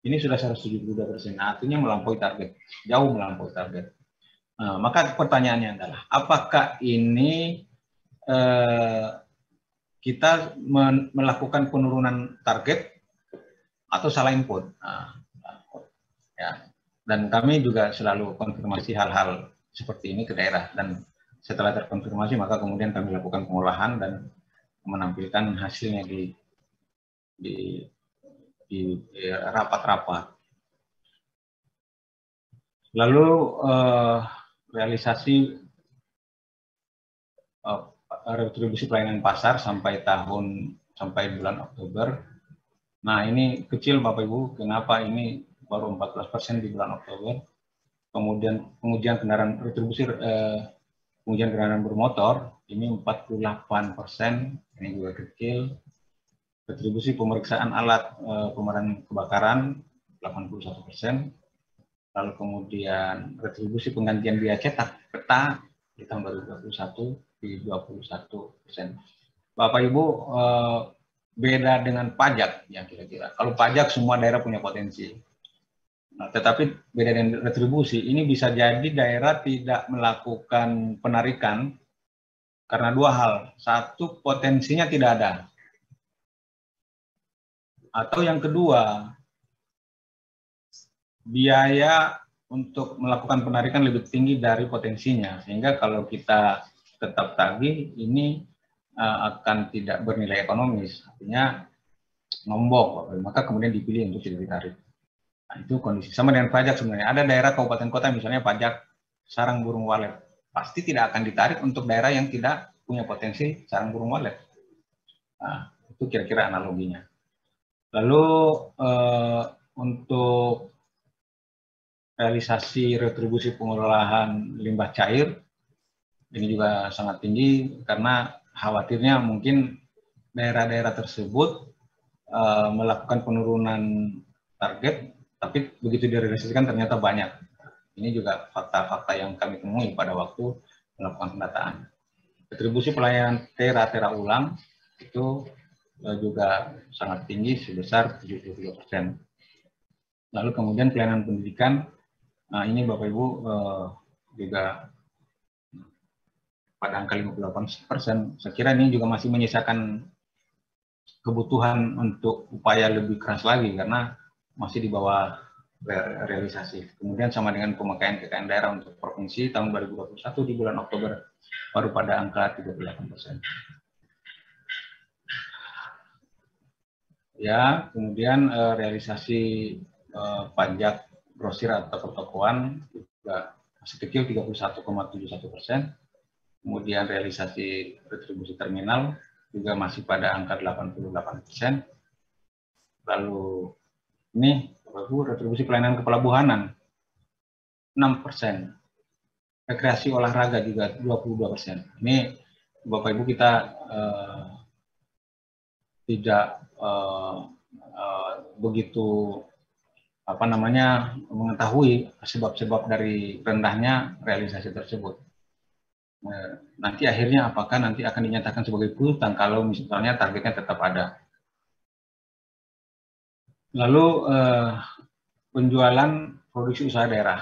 Speaker 1: ini sudah 172%, artinya melampaui target, jauh melampaui target. Maka pertanyaannya adalah apakah ini kita melakukan penurunan target atau salah input? Ya. Dan kami juga selalu konfirmasi hal-hal seperti ini ke daerah, dan setelah terkonfirmasi maka kemudian kami lakukan pengolahan dan menampilkan hasilnya di rapat-rapat. Lalu realisasi retribusi pelayanan pasar sampai bulan Oktober. Nah ini kecil Bapak Ibu, kenapa ini baru 14% di bulan Oktober. Kemudian pengujian kendaraan retribusi pengujian kendaraan bermotor ini 48%, ini juga kecil. Retribusi pemeriksaan alat pemadam kebakaran 81%. Lalu kemudian retribusi penggantian biaya cetak peta di tahun 2021 di 21%. Bapak Ibu, beda dengan pajak ya kira-kira. Kalau pajak semua daerah punya potensi. Nah, tetapi beda dengan retribusi, ini bisa jadi daerah tidak melakukan penarikan karena 2 hal. Satu, potensinya tidak ada. Atau yang kedua, biaya untuk melakukan penarikan lebih tinggi dari potensinya. Sehingga kalau kita tetap tagih, ini akan tidak bernilai ekonomis. Artinya nombok, maka kemudian dipilih untuk tidak ditarik. Nah, itu kondisi sama dengan pajak sebenarnya. Ada daerah kabupaten kota misalnya pajak sarang burung walet, pasti tidak akan ditarik untuk daerah yang tidak punya potensi sarang burung walet. Nah, itu kira-kira analoginya. Lalu untuk realisasi retribusi pengelolaan limbah cair, ini juga sangat tinggi karena khawatirnya mungkin daerah-daerah tersebut melakukan penurunan target, tapi begitu direalisasikan ternyata banyak. Ini juga fakta-fakta yang kami temui pada waktu melakukan pendataan. Retribusi pelayanan tera ulang itu juga sangat tinggi sebesar 73%. Lalu kemudian pelayanan pendidikan, nah ini Bapak Ibu juga pada angka 58%. Saya kira ini juga masih menyisakan kebutuhan untuk upaya lebih keras lagi karena masih di bawah realisasi. Kemudian sama dengan pemakaian KKN daerah untuk provinsi tahun 2021 di bulan Oktober baru pada angka 38%. Ya, kemudian realisasi pajak grosir atau pertokoan juga masih kecil 31,71%. Kemudian realisasi retribusi terminal juga masih pada angka 88%. Lalu ini retribusi pelayanan kepelabuhanan 6%. Rekreasi olahraga juga 22%. Ini Bapak Ibu kita tidak begitu mengetahui sebab-sebab dari rendahnya realisasi tersebut. Nanti akhirnya apakah nanti akan dinyatakan sebagai piutang kalau misalnya targetnya tetap ada. Lalu penjualan produksi usaha daerah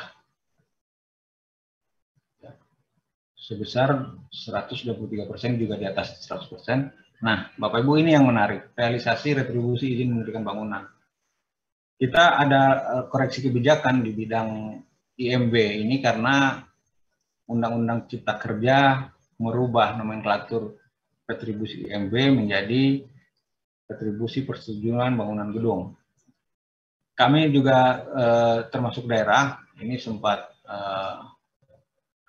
Speaker 1: sebesar 123%, juga di atas 100%. Nah, Bapak Ibu, ini yang menarik, realisasi retribusi izin mendirikan bangunan. Kita ada koreksi kebijakan di bidang IMB ini karena Undang-Undang Cipta Kerja merubah nomenklatur retribusi IMB menjadi retribusi persetujuan bangunan gedung. Kami juga termasuk daerah ini sempat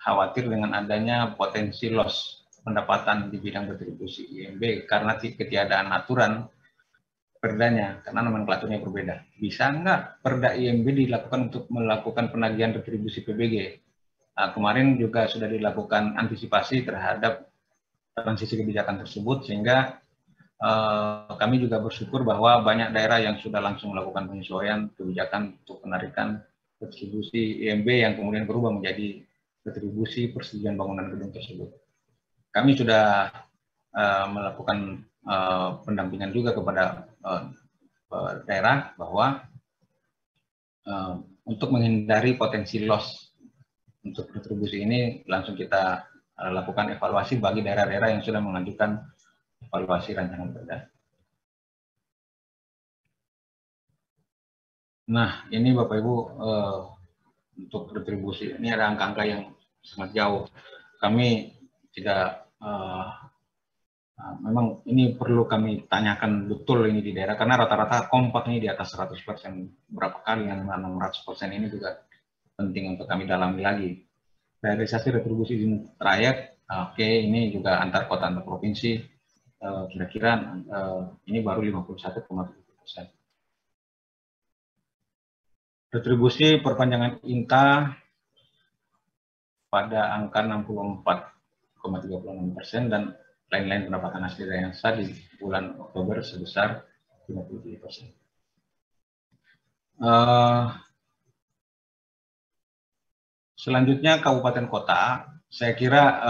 Speaker 1: khawatir dengan adanya potensi loss pendapatan di bidang retribusi IMB karena ketiadaan aturan perdanya, karena nomenklaturnya berbeda. Bisa nggak perda IMB dilakukan untuk melakukan penagihan retribusi PBG? Nah, kemarin juga sudah dilakukan antisipasi terhadap transisi kebijakan tersebut, sehingga kami juga bersyukur bahwa banyak daerah yang sudah langsung melakukan penyesuaian kebijakan untuk penarikan retribusi IMB yang kemudian berubah menjadi retribusi persetujuan bangunan gedung tersebut. Kami sudah melakukan pendampingan juga kepada daerah bahwa untuk menghindari potensi loss untuk retribusi ini langsung kita lakukan evaluasi bagi daerah-daerah yang sudah mengajukan evaluasi rancangan perda. Nah, ini Bapak Ibu untuk retribusi ini ada angka-angka yang sangat jauh. Kami tidak memang ini perlu kami tanyakan betul ini di daerah karena rata-rata kompak ini di atas 100%. Berapa kali yang 600% ini juga penting untuk kami dalami lagi. Realisasi retribusi izin trayek, oke, ini juga antar kota antar provinsi, kira-kira ini baru 51,7%. Retribusi perpanjangan INTA pada angka 64,36% dan lain-lain pendapatan asli daerah yang sah di bulan Oktober sebesar 57%. Selanjutnya kabupaten kota, saya kira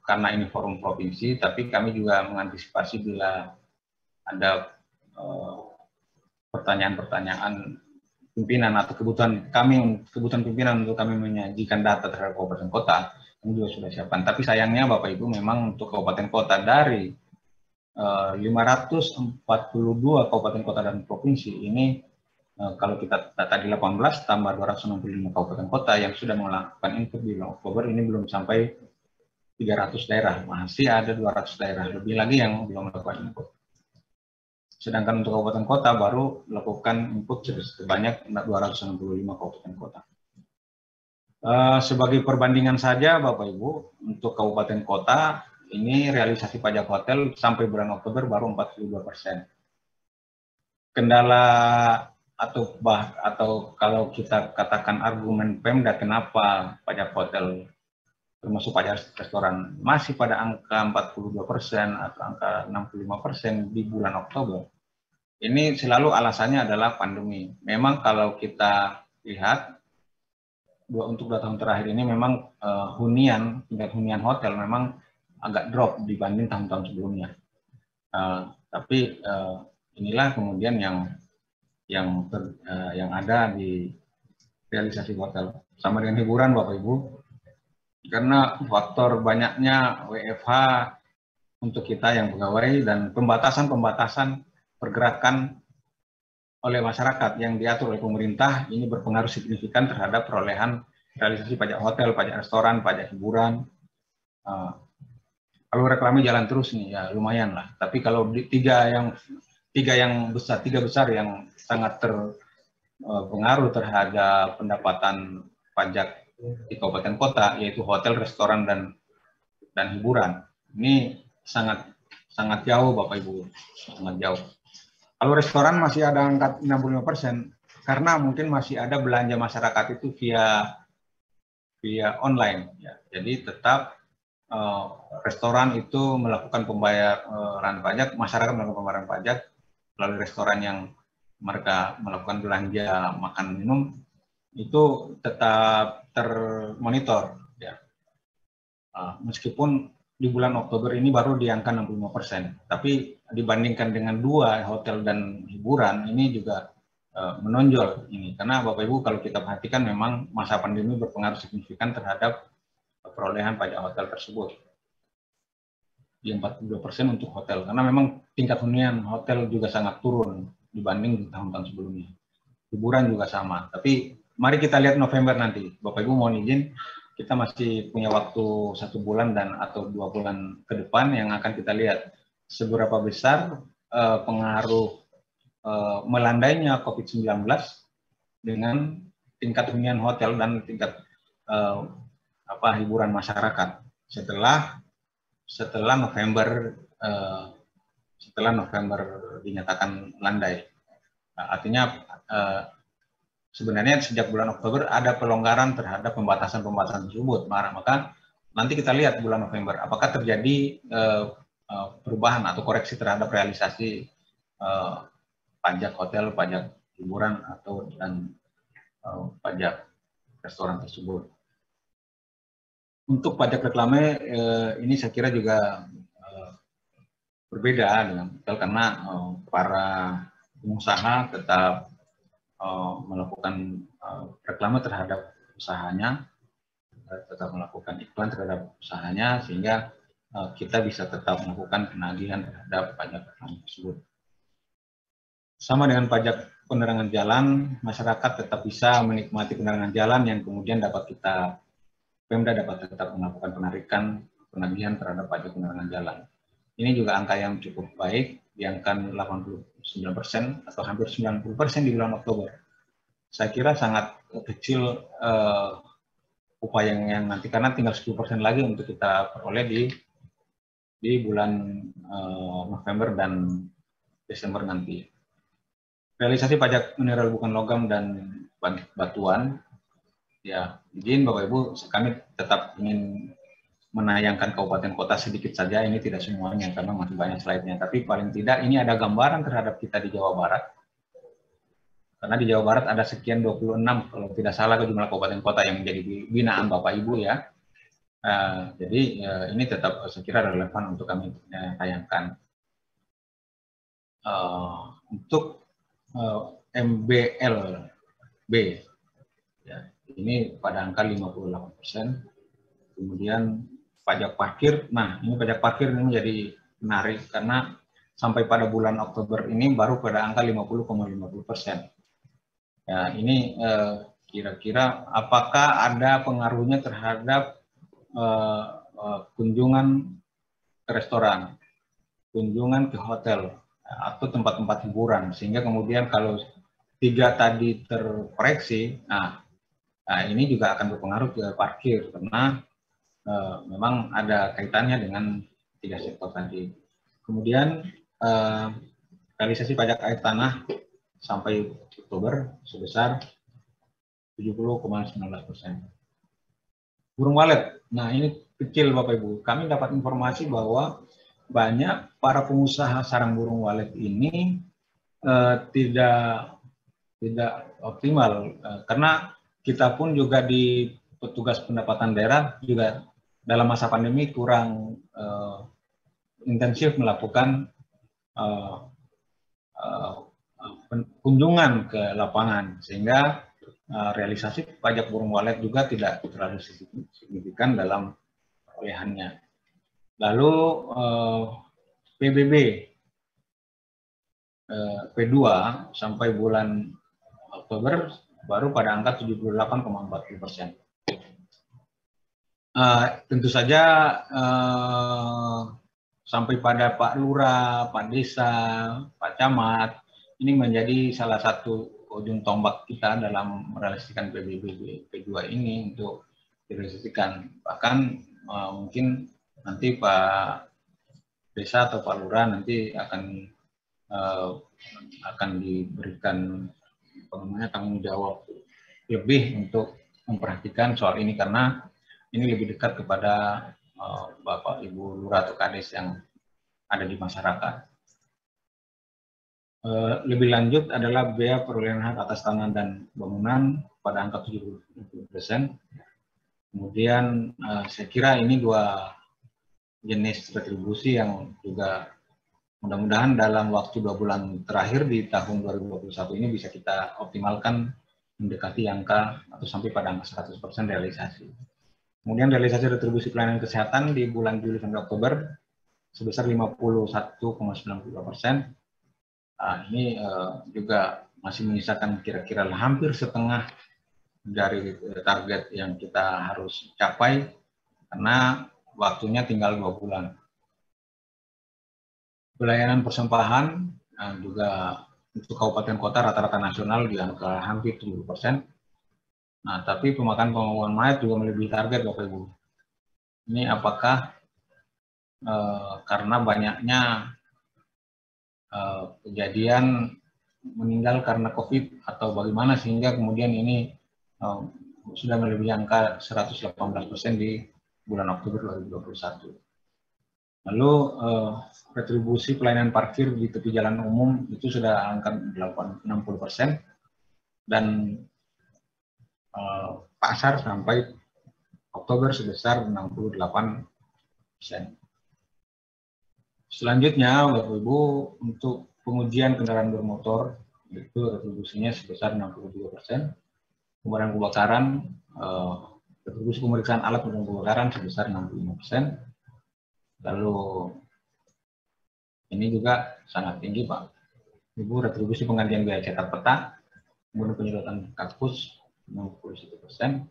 Speaker 1: karena ini forum provinsi, tapi kami juga mengantisipasi bila ada pertanyaan-pertanyaan pimpinan atau kebutuhan pimpinan untuk kami menyajikan data terhadap kabupaten kota, ini juga sudah siapkan. Tapi sayangnya Bapak Ibu memang untuk kabupaten kota dari 542 kabupaten kota dan provinsi ini kalau kita data di 18 tambah 265 kabupaten kota yang sudah melakukan input di bulan Oktober ini belum sampai 300 daerah, masih ada 200 daerah lebih lagi yang belum melakukan input. Sedangkan untuk kabupaten kota baru melakukan input sebanyak 265 kabupaten kota. Sebagai perbandingan saja Bapak Ibu, untuk kabupaten kota ini realisasi pajak hotel sampai bulan Oktober baru 42%. Kendala atau kalau kita katakan argumen Pemda kenapa pajak hotel termasuk pajak restoran masih pada angka 42% atau angka 65% di bulan Oktober. Ini selalu alasannya adalah pandemi. Memang kalau kita lihat untuk 2 tahun terakhir ini memang tingkat hunian hotel memang agak drop dibanding tahun-tahun sebelumnya. Tapi inilah kemudian yang ada di realisasi hotel. Sama dengan hiburan Bapak Ibu, karena faktor banyaknya WFH untuk kita yang pegawai dan pembatasan pergerakan oleh masyarakat yang diatur oleh pemerintah ini berpengaruh signifikan terhadap perolehan realisasi pajak hotel, pajak restoran, pajak hiburan. Kalau reklame jalan terus nih ya lumayan lah. Tapi kalau tiga besar yang sangat terpengaruh terhadap pendapatan pajak di kabupaten kota, yaitu hotel, restoran, dan hiburan. Ini sangat jauh Bapak Ibu, sangat jauh. Kalau restoran masih ada angka 65%, karena mungkin masih ada belanja masyarakat itu via online. Ya. Jadi tetap restoran itu melakukan pembayaran pajak, masyarakat melakukan pembayaran pajak melalui restoran yang mereka melakukan belanja makan minum itu tetap termonitor. Ya. Meskipun di bulan Oktober ini baru di angka 65%, tapi dibandingkan dengan dua hotel dan hiburan ini juga menonjol ini, karena Bapak Ibu kalau kita perhatikan memang masa pandemi berpengaruh signifikan terhadap perolehan pajak hotel tersebut di 42% untuk hotel, karena memang tingkat hunian hotel juga sangat turun dibanding tahun-tahun sebelumnya. Hiburan juga sama, tapi mari kita lihat November nanti. Bapak Ibu mohon izin, kita masih punya waktu 1 bulan atau 2 bulan ke depan yang akan kita lihat seberapa besar pengaruh melandainya COVID-19 dengan tingkat hunian hotel dan tingkat hiburan masyarakat setelah November dinyatakan landai. Artinya sebenarnya sejak bulan Oktober ada pelonggaran terhadap pembatasan tersebut. Maka nanti kita lihat bulan November apakah terjadi perubahan atau koreksi terhadap realisasi pajak hotel, pajak hiburan dan pajak restoran tersebut. Untuk pajak reklame ini saya kira juga berbeda dengan hotel karena para pengusaha tetap melakukan reklame terhadap usahanya, tetap melakukan iklan terhadap usahanya, sehingga kita bisa tetap melakukan penagihan terhadap pajak reklame tersebut. Sama dengan pajak penerangan jalan, masyarakat tetap bisa menikmati penerangan jalan yang kemudian Pemda dapat tetap melakukan penagihan terhadap pajak penerangan jalan. Ini juga angka yang cukup baik, di angka 89% atau hampir 90% di bulan Oktober. Saya kira sangat kecil upaya yang nanti, karena tinggal 10% lagi untuk kita peroleh di bulan November dan Desember nanti. Realisasi pajak mineral bukan logam dan batuan, ya izin Bapak Ibu, kami tetap ingin menayangkan kabupaten kota sedikit saja, ini tidak semuanya karena masih banyak slide-nya, tapi paling tidak ini ada gambaran terhadap kita di Jawa Barat. Karena di Jawa Barat ada sekian 26 kalau tidak salah jumlah kabupaten kota yang menjadi binaan Bapak Ibu ya. Jadi ini tetap saya kira relevan untuk kami tayangkan. Untuk MBLB ya, ini pada angka 58%. Kemudian pajak parkir, nah ini pajak parkir ini menjadi menarik karena sampai pada bulan Oktober ini baru pada angka 50,50%. Ya, ini kira-kira apakah ada pengaruhnya terhadap kunjungan ke restoran, kunjungan ke hotel, atau tempat-tempat hiburan, sehingga kemudian kalau 3 tadi terkoreksi, nah ini juga akan berpengaruh ke parkir, karena memang ada kaitannya dengan 3 sektor tadi. Kemudian realisasi pajak air tanah sampai Oktober sebesar 70,19%. Burung walet, nah ini kecil Bapak Ibu. Kami dapat informasi bahwa banyak para pengusaha sarang burung walet ini tidak optimal, karena kita pun juga di petugas pendapatan daerah juga dalam masa pandemi kurang intensif melakukan kunjungan ke lapangan, sehingga realisasi pajak burung walet juga tidak terlalu signifikan dalam perolehannya. Lalu PBB P2 sampai bulan Oktober baru pada angka 78,40%. Tentu saja sampai pada Pak Lurah, Pak Desa, Pak Camat, ini menjadi salah satu ujung tombak kita dalam merealisasikan PBB P2 ini untuk direalisasikan. Bahkan mungkin nanti Pak Desa atau Pak Lurah nanti akan diberikan tanggung jawab lebih untuk memperhatikan soal ini, karena ini lebih dekat kepada Bapak Ibu Lurah atau Kades yang ada di masyarakat. Lebih lanjut adalah biaya perolehan hak atas tanah dan bangunan pada angka 70%. Kemudian saya kira ini dua jenis retribusi yang juga mudah-mudahan dalam waktu 2 bulan terakhir di tahun 2021 ini bisa kita optimalkan mendekati angka atau sampai pada angka 100% realisasi. Kemudian realisasi retribusi pelayanan kesehatan di bulan Juli sampai Oktober sebesar 51,92%. Ini juga masih menyisakan kira-kira hampir setengah dari target yang kita harus capai karena waktunya tinggal 2 bulan. Pelayanan persampahan juga untuk kabupaten kota rata-rata nasional di angka hampir 70%. Nah, tapi pemakaman pembuangan mayat juga melebihi target, Bapak Ibu. Ini apakah karena banyaknya kejadian meninggal karena COVID atau bagaimana sehingga kemudian ini sudah melebihi angka 118% di bulan Oktober 2021. Lalu retribusi pelayanan parkir di tepi jalan umum itu sudah angka 60% dan pasar sampai Oktober sebesar 68%. Selanjutnya, Bapak Ibu, untuk pengujian kendaraan bermotor itu retribusinya sebesar 62%. Pemadam kebakaran, retribusi pemeriksaan alat pemadam kebakaran sebesar 65%. Lalu ini juga sangat tinggi, Pak Ibu, retribusi penggantian biaya cetak peta, kemudian penyedotan kakus 61%.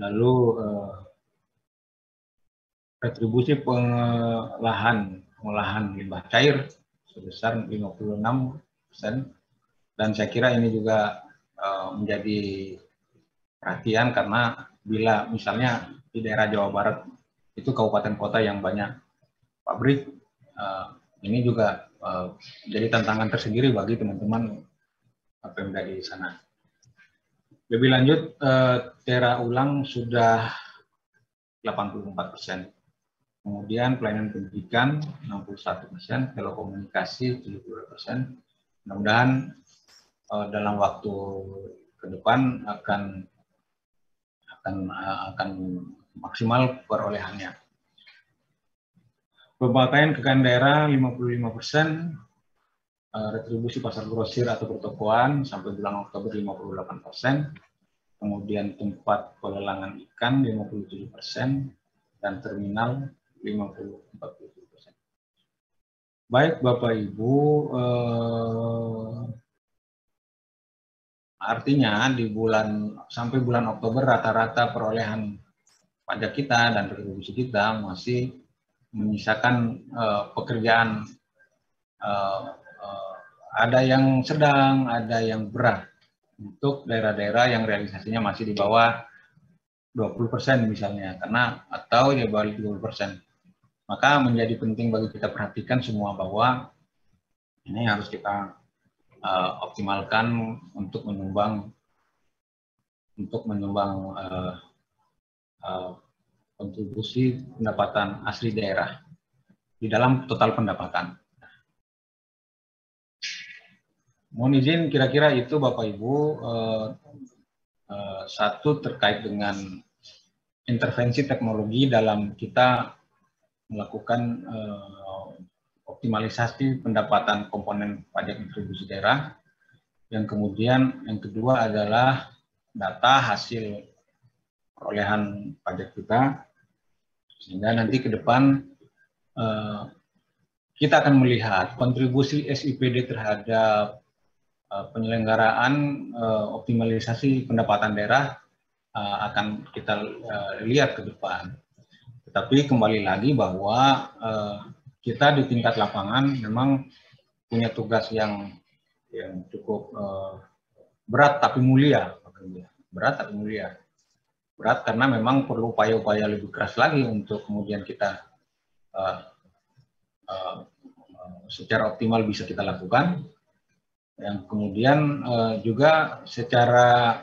Speaker 1: Lalu retribusi pengolahan limbah cair sebesar 56%, dan saya kira ini juga menjadi perhatian karena bila misalnya di daerah Jawa Barat itu kabupaten kota yang banyak pabrik, ini juga jadi tantangan tersendiri bagi teman-teman Pemda di sana. Lebih lanjut, tera ulang sudah 84%. Kemudian pelayanan pendidikan 61%, telekomunikasi 72%. Mudah-mudahan dalam waktu ke depan akan maksimal perolehannya. Pemakaian kekayaan daerah 55%, retribusi pasar grosir atau pertokoan sampai bulan Oktober 58%, kemudian tempat pelelangan ikan 57%, dan terminal 40%. Baik Bapak Ibu, artinya di sampai bulan Oktober rata-rata perolehan pajak kita dan retribusi kita masih menyisakan pekerjaan, ada yang sedang, ada yang berat untuk daerah-daerah yang realisasinya masih di bawah 20% misalnya, atau di bawah 20%. Maka menjadi penting bagi kita perhatikan semua bahwa ini harus kita optimalkan untuk menyumbang kontribusi pendapatan asli daerah di dalam total pendapatan. Mohon izin, kira-kira itu Bapak Ibu, satu terkait dengan intervensi teknologi dalam kita melakukan optimalisasi pendapatan komponen pajak kontribusi daerah. Yang kemudian yang kedua adalah data hasil perolehan pajak kita, sehingga nanti ke depan kita akan melihat kontribusi SIPD terhadap penyelenggaraan optimalisasi pendapatan daerah akan kita lihat ke depan. Tetapi kembali lagi bahwa kita di tingkat lapangan memang punya tugas yang cukup berat tapi mulia. Berat tapi mulia. Berat karena memang perlu upaya-upaya lebih keras lagi untuk kemudian kita secara optimal bisa kita lakukan. Yang kemudian juga secara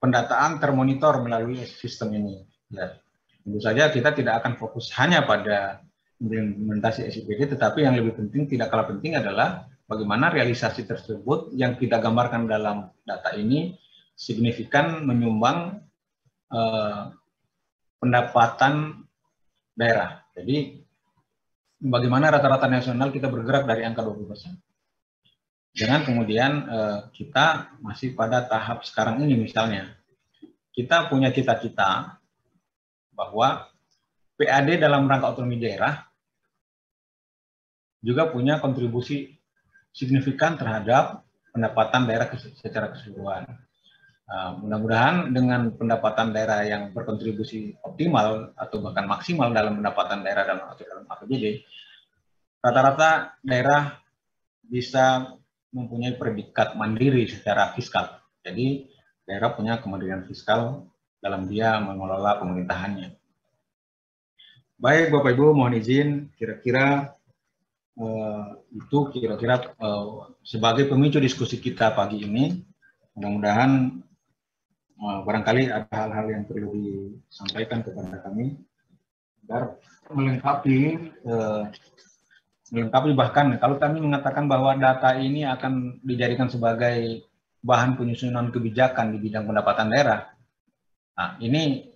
Speaker 1: pendataan termonitor melalui sistem ini. Ya, tentu saja kita tidak akan fokus hanya pada implementasi SIPD, tetapi yang lebih penting, tidak kalah penting adalah bagaimana realisasi tersebut yang kita gambarkan dalam data ini signifikan menyumbang pendapatan daerah. Jadi bagaimana rata-rata nasional kita bergerak dari angka 20%. Jangan kemudian kita masih pada tahap sekarang ini misalnya. Kita punya cita-cita bahwa PAD dalam rangka otonomi daerah juga punya kontribusi signifikan terhadap pendapatan daerah secara keseluruhan. Mudah-mudahan dengan pendapatan daerah yang berkontribusi optimal atau bahkan maksimal dalam pendapatan daerah dalam APBD, rata-rata daerah bisa mempunyai predikat mandiri secara fiskal. Jadi daerah punya kemandirian fiskal dalam dia mengelola pemerintahannya. Baik Bapak Ibu, mohon izin kira-kira itu kira-kira sebagai pemicu diskusi kita pagi ini. Mudah-mudahan barangkali ada hal-hal yang perlu disampaikan kepada kami agar melengkapi bahkan kalau kami mengatakan bahwa data ini akan dijadikan sebagai bahan penyusunan kebijakan di bidang pendapatan daerah. Nah, ini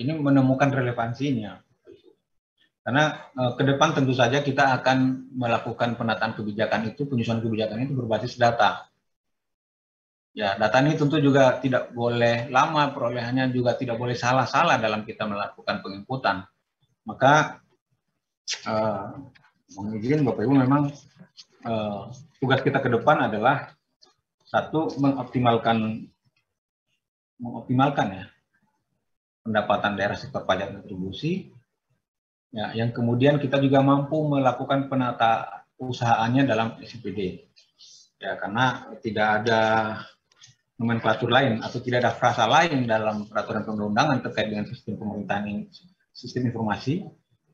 Speaker 1: menemukan relevansinya. Karena ke depan tentu saja kita akan melakukan penataan kebijakan itu, penyusunan kebijakan itu berbasis data. Ya, data ini tentu juga tidak boleh lama perolehannya, juga tidak boleh salah-salah dalam kita melakukan penginputan. Maka mohon izin Bapak Ibu, memang tugas kita ke depan adalah satu mengoptimalkan ya pendapatan daerah sektor pajak dan kontribusi. Ya, yang kemudian kita juga mampu melakukan penata usahaannya dalam SIPD. Ya, karena tidak ada nomenklatur lain atau tidak ada frasa lain dalam peraturan perundang-undangan terkait dengan sistem pemerintahan sistem informasi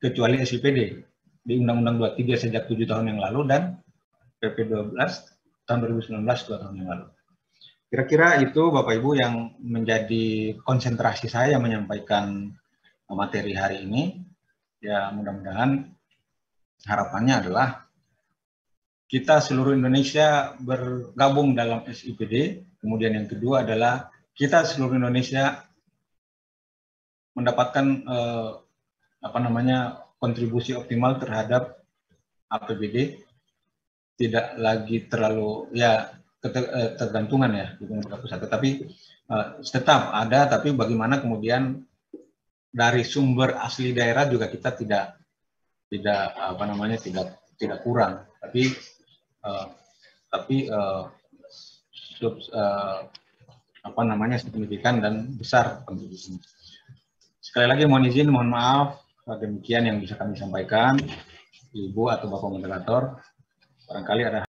Speaker 1: kecuali SIPD di Undang-Undang 23 sejak 7 tahun yang lalu dan PP 12 tahun 2019 2 tahun yang lalu. Kira-kira itu Bapak Ibu yang menjadi konsentrasi saya menyampaikan materi hari ini. Ya, mudah-mudahan harapannya adalah kita seluruh Indonesia bergabung dalam SIPD. Kemudian yang kedua adalah kita seluruh Indonesia mendapatkan kontribusi optimal terhadap APBD, tidak lagi terlalu tergantungan ya di pemerintah pusat, tetapi tetap ada, tapi bagaimana kemudian dari sumber asli daerah juga kita tidak kurang, tapi signifikan dan besar kontribusinya. Sekali lagi mohon izin, mohon maaf, demikian yang bisa kami sampaikan, Ibu atau Bapak moderator. Barangkali ada